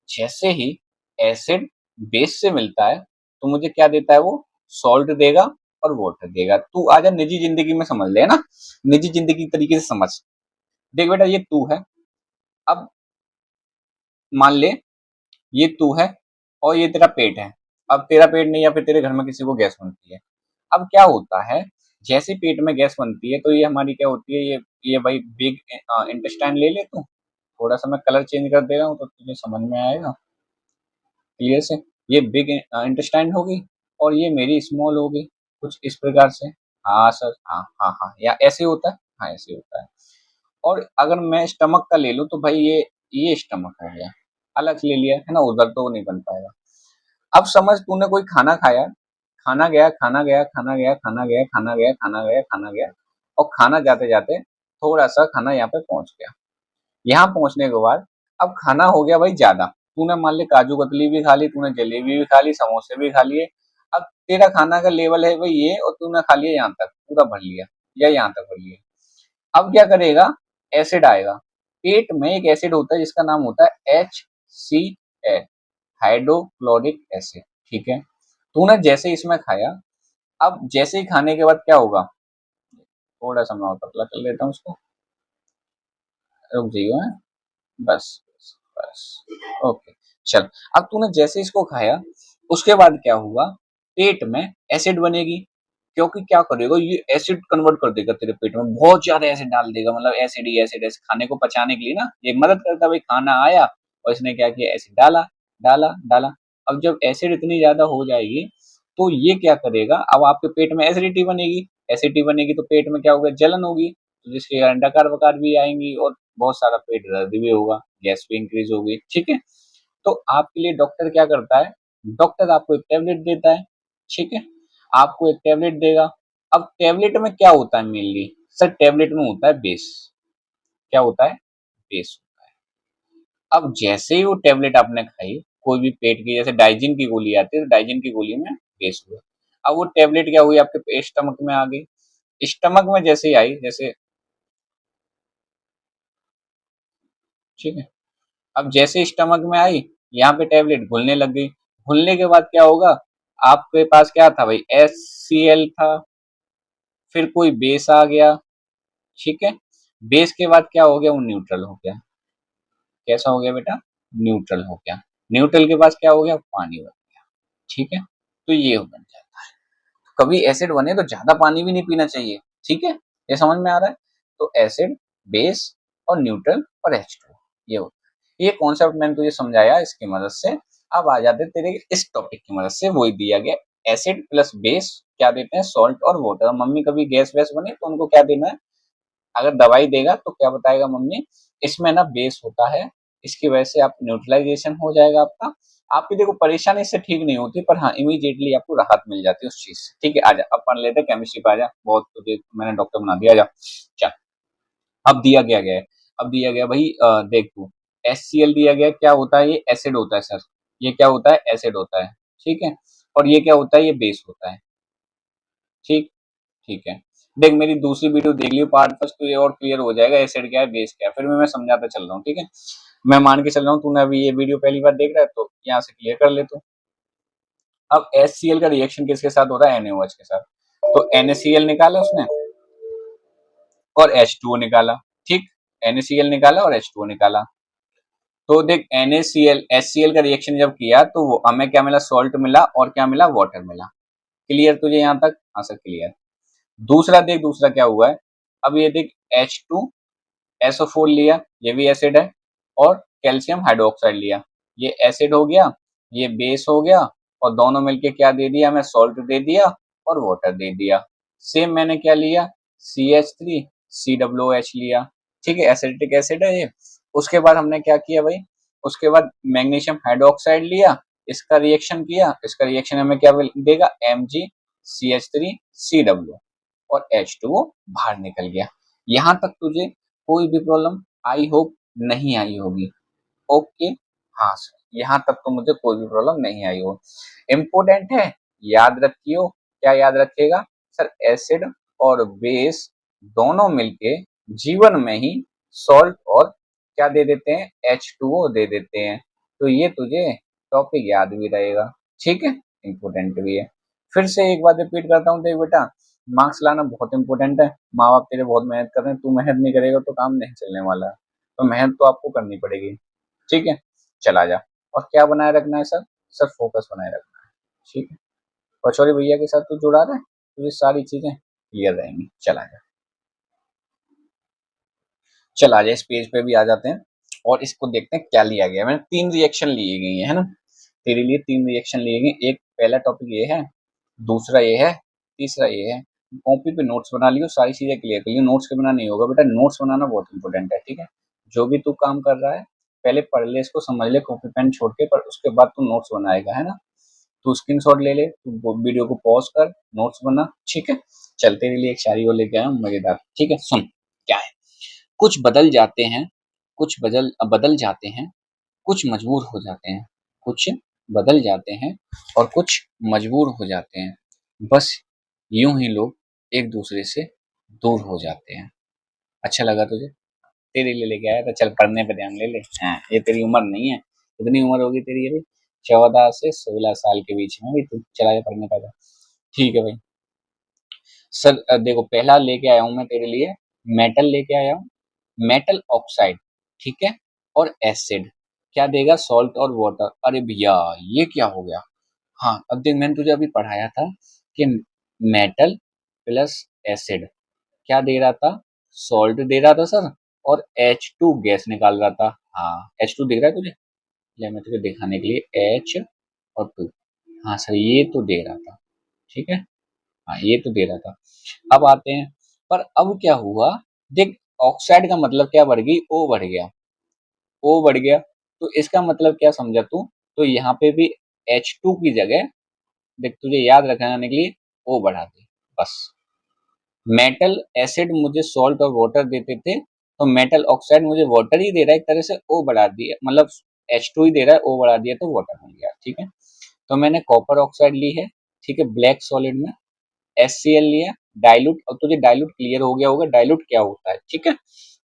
जैसे ही एसिड बेस से मिलता है तो मुझे क्या देता है वो, सॉल्ट देगा और वाटर देगा। तू आजा निजी जिंदगी में समझ ले, है ना, निजी जिंदगी के तरीके से समझ। देख बेटा, ये तू है, अब मान ले ये तू है और ये तेरा पेट है। अब तेरा पेट नहीं, या फिर तेरे घर में किसी को गैस बनती है। अब क्या होता है, जैसे पेट में गैस बनती है तो ये हमारी क्या होती है, ये भाई बिग इंटेस्टाइन ले ले तू। थोड़ा सा मैं कलर चेंज कर दे रहा हूँ तो तुझे समझ में आएगा क्लियर से। ये बिग इंटेस्टाइन होगी और ये मेरी स्मॉल होगी, कुछ इस प्रकार से। हाँ सर, हाँ हाँ हाँ, या ऐसे होता है, हाँ ऐसे होता है। और अगर मैं स्टमक का ले लूं तो भाई ये स्टमक हो गया, अलग ले लिया है ना, उधर तो नहीं बन पाएगा। अब समझ तूने कोई खाना खाया, खाना गया खाना गया खाना गया खाना गया खाना गया खाना गया खाना गया, और खाना जाते जाते थोड़ा सा खाना यहाँ पे पहुंच गया। यहाँ पहुंचने के बाद अब खाना हो गया भाई ज्यादा, तूने मान ली काजू कतली भी खा ली, तूने जलेबी भी खा ली, समोसे भी खा लिए। अब तेरा खाना का लेवल है भाई ये, और तूने खा लिया यहाँ तक पूरा भर लिया, या यहाँ तक भर लिया। अब क्या करेगा, एसिड आएगा। पेट में एक एसिड होता है जिसका नाम होता है HCl, हाइड्रोक्लोरिक एसिड, ठीक है। तूने जैसे इसमें खाया, अब जैसे ही खाने के बाद क्या होगा, थोड़ा सा मैं और पतला कर लेता हूँ उसको, रुक जाइए, है बस बस बस, ओके। चल, अब तूने जैसे इसको खाया उसके बाद क्या हुआ, पेट में एसिड बनेगी, क्योंकि क्या करेगा ये एसिड कन्वर्ट कर देगा तेरे पेट में, बहुत ज्यादा एसिड डाल देगा, मतलब एसिड ही एसिड, ऐसे खाने को पचाने के लिए ना ये मदद करता है। भाई खाना आया और इसने क्या किया, एसिड डाला डाला डाला। अब जब एसिड इतनी ज्यादा हो जाएगी तो ये क्या करेगा, अब आपके पेट में एसिडिटी बनेगी, एसिडिटी बनेगी तो पेट में क्या होगा, जलन होगी, तो जिसके कारण डकार वकार भी आएंगी और बहुत सारा पेट दर्द भी होगा, गैस भी इंक्रीज होगी, ठीक है। तो आपके लिए डॉक्टर क्या करता है, डॉक्टर आपको एक टैबलेट देता है, ठीक है, आपको एक टैबलेट देगा। अब टैबलेट में क्या होता है मेनली, सर टैबलेट में होता है बेस, क्या होता है, बेस होता है। अब जैसे ही वो टैबलेट आपने खाई, कोई भी पेट की, जैसे डाइजिन की गोली आती है तो डाइजिन की गोली में बेस हुआ, अब वो टैबलेट क्या हुई आपके स्टमक में आ गई। स्टमक में जैसे ही आई, जैसे, ठीक है, अब जैसे स्टमक में आई, यहाँ पे टैबलेट घुलने लग गई, घुलने के बाद क्या होगा, आपके पास क्या था भाई, HCl था, फिर कोई बेस आ गया, ठीक है। बेस के बाद क्या हो गया, वो न्यूट्रल हो गया। कैसा हो गया बेटा, न्यूट्रल हो गया। न्यूट्रल के पास क्या हो गया, पानी बन गया, ठीक है। तो ये बन जाता है। कभी एसिड बने तो ज्यादा पानी भी नहीं पीना चाहिए, ठीक है, ये समझ में आ रहा है। तो एसिड, बेस और न्यूट्रल और H2, ये होता है। ये कॉन्सेप्ट मैंने तुझे समझाया इसकी मदद से। अब आ जाते तेरे इस टॉपिक की मदद से, वही दिया गया, एसिड प्लस बेस क्या देते हैं, सॉल्ट और वाटर। मम्मी कभी गैस वैस बने तो उनको क्या देना है, अगर दवाई देगा तो क्या बताएगा मम्मी, इसमें ना बेस होता है, इसकी वजह से आप न्यूट्रलाइजेशन हो जाएगा आपका। आपकी देखो परेशानी इससे ठीक नहीं होती, पर हाँ इमीडिएटली आपको राहत मिल जाती है उस चीज से, ठीक है। आजा अब पढ़ लेते हैं केमिस्ट्री पे, आजा, बहुत तुझे मैंने डॉक्टर बना दिया, आजा। चल, अब दिया गया गया है, अब दिया गया भाई देख तू, HCl दिया गया, क्या होता है, ये एसिड होता है सर, ये क्या होता है, एसिड होता है, ठीक है। और ये क्या होता है, ये बेस होता है, ठीक, ठीक है। देख मेरी दूसरी वीडियो देख लियो पार्ट फर्स्ट, तो ये और क्लियर हो जाएगा एसिड क्या है बेस क्या है, फिर मैं समझाता चल रहा हूँ, ठीक है। मैं मान के चल रहा हूँ तूने अभी ये वीडियो पहली बार देख रहा है तो यहाँ से क्लियर कर ले तू। अब HCl का रिएक्शन किसके साथ हो रहा है, NaOH के साथ, तो NaCl निकाला उसने और H2O निकाला, ठीक, NaCl निकाला और H2O निकाला। तो देख NaCl HCl का रिएक्शन जब किया तो वो हमें क्या मिला, सॉल्ट मिला और क्या मिला, वाटर मिला। क्लियर तुझे यहाँ तक, हाँ सर क्लियर। दूसरा देख, दूसरा क्या हुआ है, अब ये देख H2SO4 लिया, ये भी एसिड है, और कैल्शियम हाइड्रोक्साइड लिया, ये एसिड हो गया, ये बेस हो गया, और दोनों मिलके क्या दे दिया हमें, सॉल्ट दे दिया और वाटर दे दिया। सेम मैंने क्या लिया, CH3 COOH लिया, ठीक है, एसिडिक एसिड है ये। उसके बाद हमने क्या किया भाई, उसके बाद मैग्नीशियम हाइड्रोक्साइड लिया, इसका रिएक्शन किया, इसका रिएक्शन हमें क्या देगा, MgCH3COO और H2O बाहर निकल गया। यहाँ तक तुझे कोई भी प्रॉब्लम आई होप नहीं आई होगी, ओके। हाँ सर, यहाँ तक तो मुझे कोई भी प्रॉब्लम नहीं आई हो। इम्पोर्टेंट है, याद रखियो। क्या याद रखिएगा सर, एसिड और बेस दोनों मिलके जीवन में ही सॉल्ट और क्या दे देते हैं, H2O दे देते हैं। तो ये तुझे टॉपिक याद भी रहेगा, ठीक है, इम्पोर्टेंट भी है। फिर से एक बार रिपीट करता हूँ, देख बेटा, मार्क्स लाना बहुत इंपॉर्टेंट है। माँ बाप तेरे बहुत मेहनत कर रहे हैं, तू मेहनत नहीं करेगा तो काम नहीं चलने वाला है। तो मेहनत तो आपको करनी पड़ेगी, ठीक है। चला जा। और क्या बनाए रखना है सर, सर फोकस बनाए रखना है, ठीक है। पचौरी भैया के साथ तू जुड़ा रहे, तुझे सारी चीजें क्लियर रहेंगी। चला जा, चला जा, इस पेज पे भी आ जाते हैं और इसको देखते हैं क्या लिया गया। मैंने 3 रिएक्शन लिए गई है ना, तेरे लिए 3 रिएक्शन लिए गए। एक पहला टॉपिक ये है, दूसरा ये है, तीसरा ये है। कॉपी पे नोट्स बना लियो, सारी चीजें क्लियर कर लियो। नोट्स के बिना नहीं होगा बेटा, नोट्स बनाना बहुत इंपॉर्टेंट है, ठीक है। जो भी तू काम कर रहा है पहले पढ़ ले, इसको समझ ले, कॉपी पेन छोड़ के, पर उसके बाद तू नोट्स बनाएगा, है ना। तू स्क्रीनशॉट ले ले, तू वीडियो को पॉज कर, नोट्स बना, ठीक है। चल तेरे लिए एक शायरी और लेके आया हूँ मजेदार, ठीक है, सुन क्या है। कुछ बदल जाते हैं, कुछ बदल बदल जाते हैं, कुछ मजबूर हो जाते हैं, कुछ बदल जाते हैं और कुछ मजबूर हो जाते हैं, बस यूं ही लोग एक दूसरे से दूर हो जाते हैं। अच्छा लगा तुझे, तेरे लिए लेके आया था, चल पढ़ने पे ध्यान ले ले। हाँ, ये तेरी उम्र नहीं है, कितनी उम्र होगी तेरी अभी, 14 से 16 साल के बीच में, भाई तू चला जा पढ़ने का। ठीक है भाई। सर देखो, पहला लेके आया हूं मैं तेरे लिए, मेटल लेके आया हूँ, मेटल ऑक्साइड, ठीक है, और एसिड क्या देगा, सॉल्ट और वाटर। अरे भैया ये क्या हो गया। हाँ अब देख, मैंने तुझे अभी पढ़ाया था कि मेटल प्लस एसिड क्या दे रहा था, सॉल्ट दे रहा था सर, और H2 गैस निकाल रहा था। हाँ H2 दिख रहा है तुझे, ले मैं तुझे दिखाने के लिए, H और 2, हाँ सर ये तो दे रहा था, ठीक है, हाँ ये तो दे रहा था। अब आते हैं, पर अब क्या हुआ, देख ऑक्साइड का मतलब क्या बढ़ गई, O बढ़ गया, O बढ़ गया। तो इसका मतलब क्या समझा तू, तो यहाँ पे भी H2 की जगह, देख तुझे याद रखने के लिए O बढ़ा दे बस। मेटल एसिड मुझे सॉल्ट और वाटर देते थे, तो मेटल ऑक्साइड मुझे वाटर ही दे रहा है, एक तरह से O बढ़ा दिया, मतलब H2 ही दे रहा है, O बढ़ा दिया तो वाटर बन गया, ठीक है। तो मैंने कॉपर ऑक्साइड ली है, ठीक है, ब्लैक सॉलिड में, HCl लिया, डाइल्यूट, और तुझे डाइल्यूट क्लियर हो गया होगा डाइल्यूट क्या होता है, ठीक है।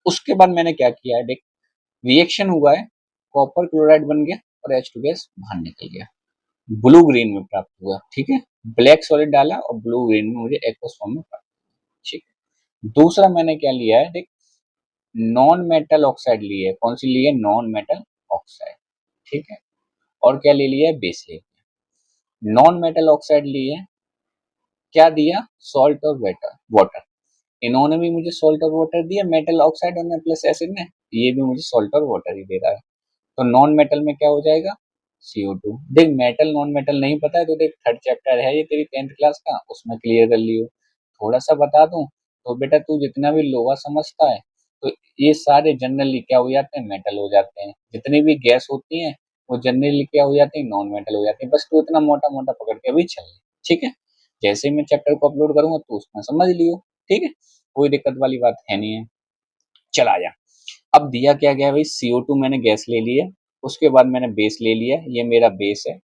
उसके बाद मैंने क्या किया है, देख रिएक्शन हुआ है, कॉपर क्लोराइड बन गया और H2 गैस बाहर निकल गया, ब्लू ग्रीन में प्राप्त हुआ, ठीक है। ब्लैक सॉलिड डाला और ब्लू ग्रीन में मुझे एक्वस फॉर्म में प्राप्त, ठीक है। दूसरा मैंने क्या लिया है, देख नॉन मेटल ऑक्साइड ली है, कौन सी ली है, नॉन मेटल ऑक्साइड, ठीक है। और क्या ले लिया है, बेस ले लिया। नॉन मेटल ऑक्साइड ली है, क्या दिया, सॉल्ट और वाटर, वाटर, इन्होंने भी मुझे सॉल्ट और वाटर दिया, मेटल ऑक्साइड और प्लस एसिड ने, ये भी मुझे सॉल्ट और वाटर ही दे रहा है। तो नॉन मेटल में क्या हो जाएगा, CO2। देख मेटल नॉन मेटल नहीं पता है तो देख थर्ड चैप्टर है ये तेरी 10th क्लास का, उसमें क्लियर कर लियो। थोड़ा सा बता दूं तो बेटा, तू जितना भी लोहा समझता है, तो ये सारे जनरली क्या हो जाते हैं, मेटल हो जाते हैं। जितनी भी गैस होती हैं वो जनरली क्या हो जाती है, नॉन मेटल हो जाती है। बस तू इतना मोटा मोटा पकड़ के अभी चल, ठीक है। जैसे ही मैं चैप्टर को अपलोड करूंगा तो उसमें समझ लियो, ठीक है, कोई दिक्कत वाली बात है नहीं है। चला जा। अब दिया क्या गया भाई, CO2 मैंने गैस ले लिया, उसके बाद मैंने बेस ले लिया, ये मेरा बेस है,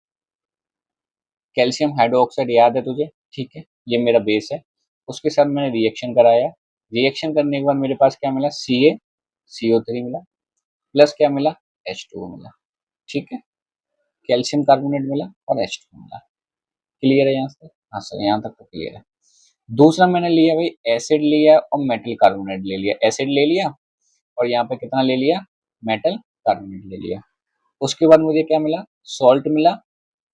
कैल्शियम हाइड्रोक्साइड याद है तुझे, ठीक है, ये मेरा बेस है। उसके साथ मैंने रिएक्शन कराया, रिएक्शन करने के बाद मेरे पास क्या मिला, CO3 मिला, प्लस क्या मिला, H2O मिला, ठीक है, कैल्शियम कार्बोनेट मिला और H2O मिला। क्लियर है यहाँ से, हाँ सर यहाँ तक तो क्लियर है। दूसरा मैंने लिया भाई, एसिड लिया और मेटल कार्बोनेट ले लिया, एसिड ले लिया और यहाँ पे कितना ले लिया, मेटल कार्बोनेट ले लिया। उसके बाद मुझे क्या मिला, सॉल्ट मिला,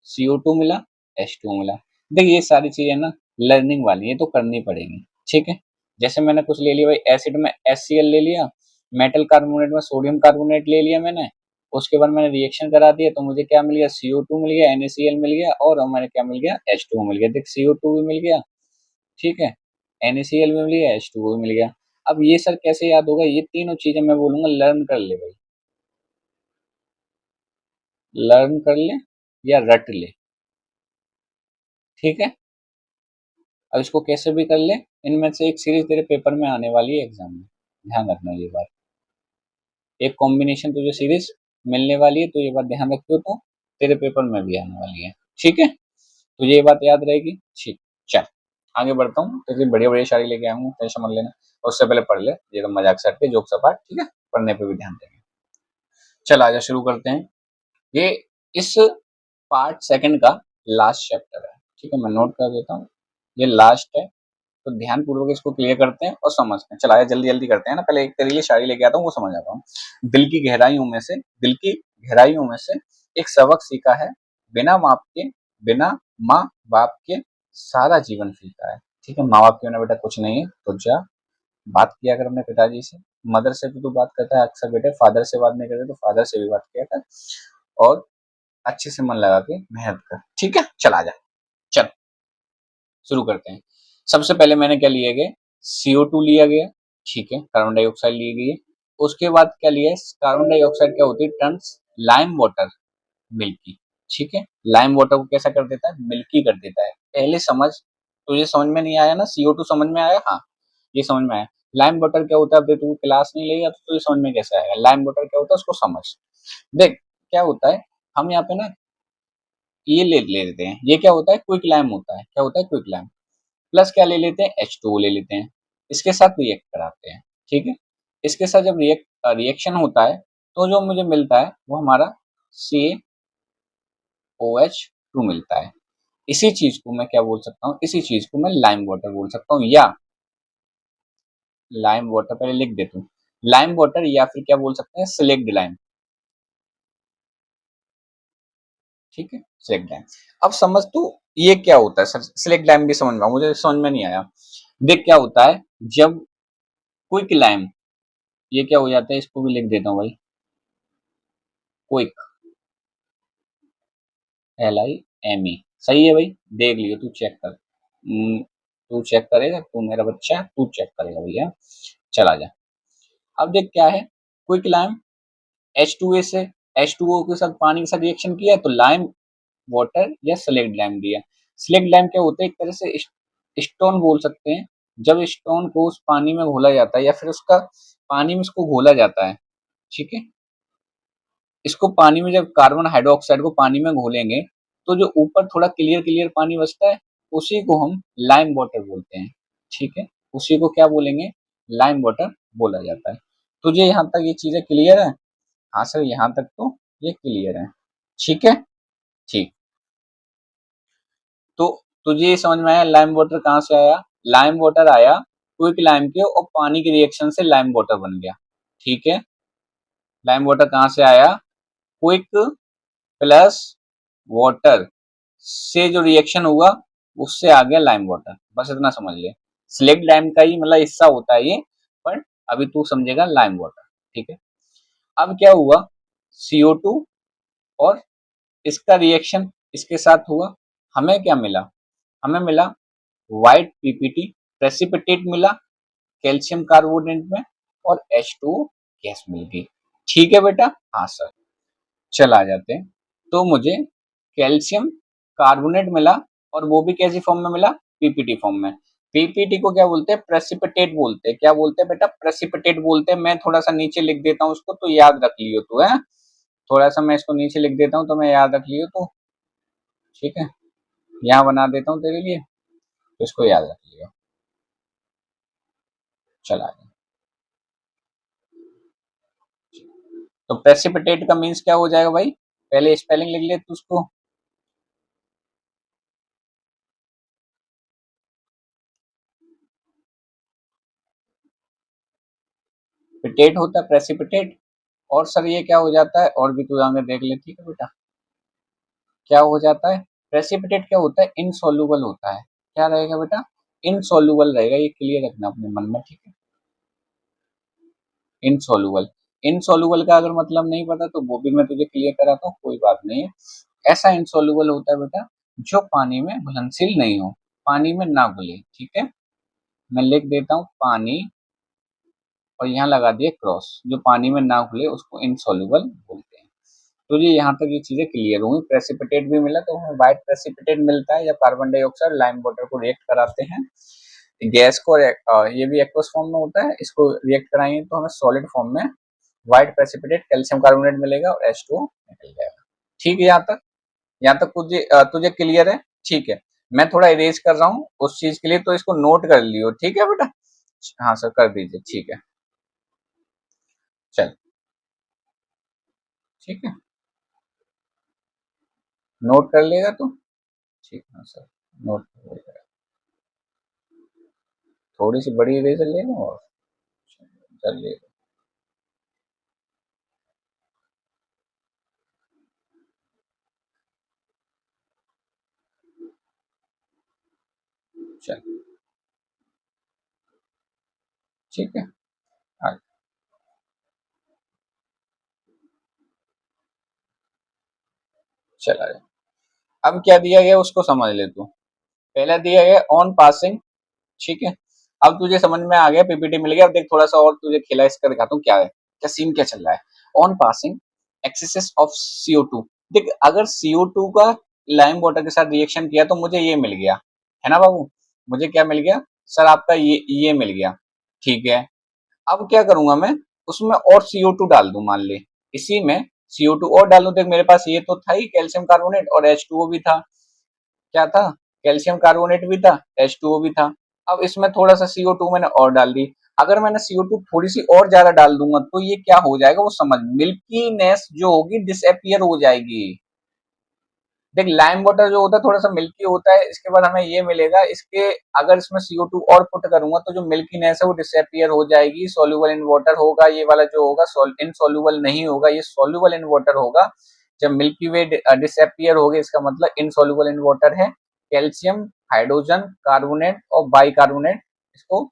CO2 मिला, H2O मिला। देखिए ये सारी चीजें ना लर्निंग वाली, ये तो करनी पड़ेगी, ठीक है। जैसे मैंने कुछ ले लिया भाई, एसिड में HCl ले लिया, मेटल कार्बोनेट में सोडियम कार्बोनेट ले लिया मैंने। उसके बाद मैंने रिएक्शन करा दिया तो मुझे क्या मिल गया, CO2 मिल गया, NaCl मिल गया और हमारे क्या मिल गया, H2O मिल गया। देख CO2 भी मिल गया, ठीक है, NaCl भी मिल गया, H2O भी मिल गया। अब ये सर कैसे याद होगा, ये तीनों चीजें मैं बोलूंगा लर्न कर ले भाई, लर्न कर ले या रट ले, ठीक है। अब इसको कैसे भी कर ले, इनमें से एक सीरीज तेरे पेपर में आने वाली है एग्जाम में, ध्यान रखना ये बात। एक कॉम्बिनेशन तुझे सीरीज मिलने वाली है, तो ये बात ध्यान रखियो, तो तेरे पेपर में भी आने वाली है, ठीक है। तुझे ये बात याद रहेगी, ठीक। चल आगे बढ़ता हूँ, तो बढ़िया बढ़िया शायरी लेके आऊंगा, टेंशन मत लेना। और उससे पहले पढ़ ले, ये तो मजाक से हटके जोक सपाट, ठीक है, पढ़ने पे भी ध्यान देंगे। चल आजा शुरू करते हैं। ये इस पार्ट सेकंड का लास्ट चैप्टर है, ठीक है, मैं नोट कर देता हूँ, ये लास्ट है, तो ध्यान पूर्वक इसको क्लियर करते हैं और समझते हैं। चल आया जल्दी जल्दी करते हैं ना, पहले एक तेरे लिए शायरी लेके आता हूँ, वो समझ आता हूँ। दिल की गहराइयों में से एक सबक सीखा है, बिना माप के, बिना माँ बाप के सारा जीवन फीका है, ठीक है। माँ बाप के बिना बेटा कुछ नहीं है, तो जा बात किया कर अपने पिताजी से, मदर से तो तू बात करता है अक्सर बेटे, फादर से बात नहीं करते तो फादर से भी बात किया कर, और अच्छे से मन लगा के मेहनत कर, ठीक है। चल आजा, चल शुरू करते हैं। सबसे पहले मैंने क्या लिया गया, CO2 लिया गया, ठीक है, कार्बन डाइऑक्साइड ली गई है। उसके बाद क्या लिया है, कार्बन डाइऑक्साइड क्या होती है, टर्न्स लाइम वाटर मिल्की, ठीक है। लाइम वाटर को कैसा कर देता है, मिल्की कर देता है। पहले समझ, तुझे समझ में नहीं आया ना, CO2 समझ में आया, हाँ ये समझ में आया। लाइम वाटर क्या होता है, अब तू क्लास नहीं लेगा तो तुझे समझ में कैसे आएगा, लाइम वाटर क्या होता है उसको समझ। देख क्या होता है, हम यहाँ पे ना ये ले लेते हैं, ये क्या होता है, क्विक लाइम होता है, क्या होता है क्विक लाइम, प्लस क्या ले लेते हैं, H2O ले लेते हैं, इसके साथ रिएक्ट कराते हैं, ठीक है। इसके साथ जब रिएक्शन होता है, तो जो मुझे मिलता है वो हमारा CaOH2 मिलता है। इसी चीज को मैं क्या बोल सकता हूँ, इसी चीज को मैं लाइम वाटर बोल सकता हूँ, या लाइम वाटर पहले लिख देता हूँ, लाइम वाटर, या फिर क्या बोल सकते हैं, सिलेक्ट लाइम, ठीक है, सिलेक्ट लाइम। अब समझ तू ये क्या होता है, सर सिलेक्ट लाइम भी समझ में मुझे समझ में नहीं आया। देख क्या होता है, जब क्विक लाइम, ये क्या हो जाता है, इसको भी लिख देता हूँ भाई, क्विक, LIME, सही है भाई, देख लियो तू, चेक कर, तू चेक करेगा, तू मेरा बच्चा है, तू चेक करेगा भैया। चला जा, अब देख क्या है, क्विक लाइम H2A से, H2O के साथ पानी के साथ रिएक्शन किया तो लाइम वाटर या स्लेक्ट लाइम दिया। स्लेक्ट लाइम क्या होता है, एक तरह से स्टोन बोल सकते हैं, जब स्टोन को उस पानी में घोला जाता है, या फिर उसका पानी में उसको घोला जाता है, ठीक है। इसको पानी में जब कार्बन हाइड्रोक्साइड को पानी में घोलेंगे, तो जो ऊपर थोड़ा क्लियर क्लियर पानी बचता है, उसी को हम लाइम वाटर बोलते हैं, ठीक है। उसी को क्या बोलेंगे, लाइम वाटर बोला जाता है। तुझे यहाँ तक ये चीजें क्लियर है, हाँ सर यहाँ तक तो ये क्लियर है, ठीक है, ठीक। तो तुझे ये समझ में आया लाइम वाटर कहाँ से आया, लाइम वाटर आया क्विक लाइम के और पानी के रिएक्शन से लाइम वाटर बन गया, ठीक है। लाइम वाटर कहाँ से आया, क्विक प्लस वाटर से जो रिएक्शन हुआ उससे आ गया लाइम वाटर, बस इतना समझ ले। सिलेक्ट लाइम का ही मतलब हिस्सा होता है ये, पर अभी तू समझेगा लाइम वाटर, ठीक है। अब क्या हुआ, CO2 और इसका रिएक्शन इसके साथ हुआ, हमें क्या मिला, हमें मिला व्हाइट PPT प्रेसिपिटेट मिला कैल्शियम कार्बोनेट में, और H2O गैस मिल गई, ठीक है बेटा, हाँ सर। चल आ जाते हैं, तो मुझे कैल्शियम कार्बोनेट मिला, और वो भी कैसी फॉर्म में मिला, PPT फॉर्म में। PPT को क्या बोलते हैं, प्रेसिपिटेट बोलते हैं, क्या बोलते हैं बेटा, प्रेसिपिटेट बोलते हैं। मैं थोड़ा सा नीचे लिख देता हूँ उसको, तो याद रख लियो तू, है थोड़ा सा मैं इसको नीचे लिख देता हूँ, तो मैं याद रख लियो तो, ठीक है, यहाँ बना देता हूँ तेरे लिए, तो इसको याद रख लियो। चला गया, तो प्रेसिपिटेट का मीन्स क्या हो जाएगा भाई, पहले स्पेलिंग लिख ले तू उसको, पिटेट होता है प्रेसिपिटेट, और सर ये क्या हो जाता है, और भी तू आगे देख ले, ठीक है बेटा, क्या हो जाता है, प्रेसिपिटेट क्या होता है, इनसॉल्युबल होता है, क्या रहेगा बेटा, इनसॉल्युबल रहेगा, ये क्लियर रखना अपने मन में, ठीक है। इनसॉल्युबल, इनसॉल्युबल का अगर मतलब नहीं पता तो वो भी मैं तुझे क्लियर कराता हूँ, कोई बात नहीं है। ऐसा इनसॉल्युबल होता है बेटा जो पानी में घुलनशील नहीं हो, पानी में ना घुले, ठीक है। मैं लिख देता हूँ पानी और यहाँ लगा दिए क्रॉस, जो पानी में ना घुले उसको इनसॉल्युबल बोलते हैं। तो जी यहाँ तक ये चीजें क्लियर हुई। प्रेसिपिटेट भी मिला तो हमें व्हाइट प्रेसिपिटेट मिलता है, या कार्बन डाइऑक्साइड लाइम वाटर को रिएक्ट कराते हैं गैस को, ये भी एक्वस फॉर्म में होता है, इसको रिएक्ट कराएंगे तो हमें सॉलिड फॉर्म में व्हाइट प्रेसिपिटेट कैल्शियम कार्बोनेट मिलेगा और H2O निकल जाएगा। ठीक है, यहाँ तक तुझे क्लियर है? ठीक है, मैं थोड़ा इरेज कर रहा हूँ उस चीज के लिए, तो इसको नोट कर लियो। ठीक है बेटा? हाँ सर, कर दीजिए। ठीक है, चल ठीक है, नोट कर लेगा तू? ठीक है सर, नोट कर लेगा। थोड़ी सी बड़ी इरेजर ले लो और चल लेगा। चल ठीक है, हाँ चला जाए। अब क्या दिया गया उसको समझ ले तू। पहला दिया गया ऑन पासिंग। ठीक है, अब तुझे समझ में आ गया, पीपीटी मिल गया। अब देख थोड़ा सा और तुझे खिला इसका दिखाता हूँ क्या है, क्या सीन क्या चल रहा है। On passing excess of CO2। देख, अगर CO2 का लाइम वाटर के साथ रिएक्शन किया तो मुझे ये मिल गया, है ना बाबू? मुझे क्या मिल गया सर? आपका ये मिल गया। ठीक है, अब क्या करूंगा मैं, उसमें और CO2 डाल दूं, मान ले इसी में CO2 और डाल दूं। देख मेरे पास ये तो था ही कैल्शियम कार्बोनेट, और H2O भी था। क्या था? कैल्शियम कार्बोनेट भी था, H2O भी था। अब इसमें थोड़ा सा CO2 मैंने और डाल दी। अगर मैंने CO2 थोड़ी सी और ज्यादा डाल दूंगा तो ये क्या हो जाएगा वो समझ, मिल्कीनेस जो होगी डिसअपियर हो जाएगी। देख लाइम वाटर जो होता है थोड़ा सा मिल्की होता है, इसके बाद हमें ये मिलेगा इसके, अगर इसमें CO2 और पुट करूंगा तो जो मिल्कीनेस है वो डिसअपियर हो जाएगी, सोल्यूबल इन वाटर होगा। ये वाला जो होगा इनसॉल्युबल नहीं होगा, ये सोल्यूबल इन वाटर होगा। जब मिल्की वे डिसअपियर हो गई, इसका मतलब इनसॉल्युबल इन वाटर है। कैल्शियम हाइड्रोजन कार्बोनेट और बाइकार्बोनेट, इसको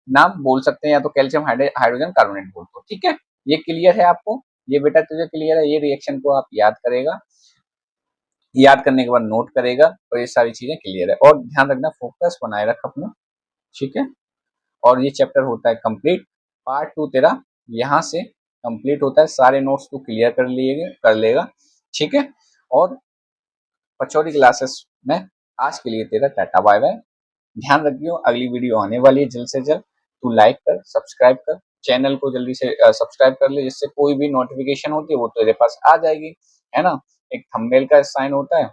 नाम बोल सकते हैं, या तो कैल्शियम हाइड्रोजन कार्बोनेट बोल दो। ठीक है, ये क्लियर है आपको? ये बेटा तुझे क्लियर है? ये रिएक्शन को आप याद करेगा, याद करने के बाद नोट करेगा, और ये सारी चीजें क्लियर है। और ध्यान रखना, फोकस बनाए रख अपना। ठीक है, और ये चैप्टर होता है कंप्लीट। पार्ट 2 तेरा यहाँ से कंप्लीट होता है, सारे नोट्स तू क्लियर कर लेगा। ठीक है, और पचौड़ी क्लासेस में आज के लिए तेरा टाटा बाय बाय। ध्यान रखियो, अगली वीडियो आने वाली है जल्द से जल्द। तू लाइक कर, सब्सक्राइब कर, चैनल को जल्दी से सब्सक्राइब कर ले, जिससे कोई भी नोटिफिकेशन होती है वो तेरे पास आ जाएगी, है ना? एक थंबनेल का साइन होता है,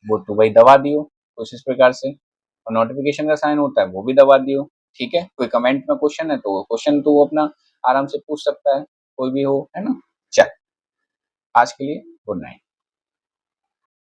वो तो वही दबा दियो कुछ इस प्रकार से, और नोटिफिकेशन का साइन होता है वो भी दबा दियो। ठीक है, कोई कमेंट में क्वेश्चन है तो वो क्वेश्चन तो वो अपना आराम से पूछ सकता है, कोई भी हो, है ना? चल, आज के लिए गुड नाइट।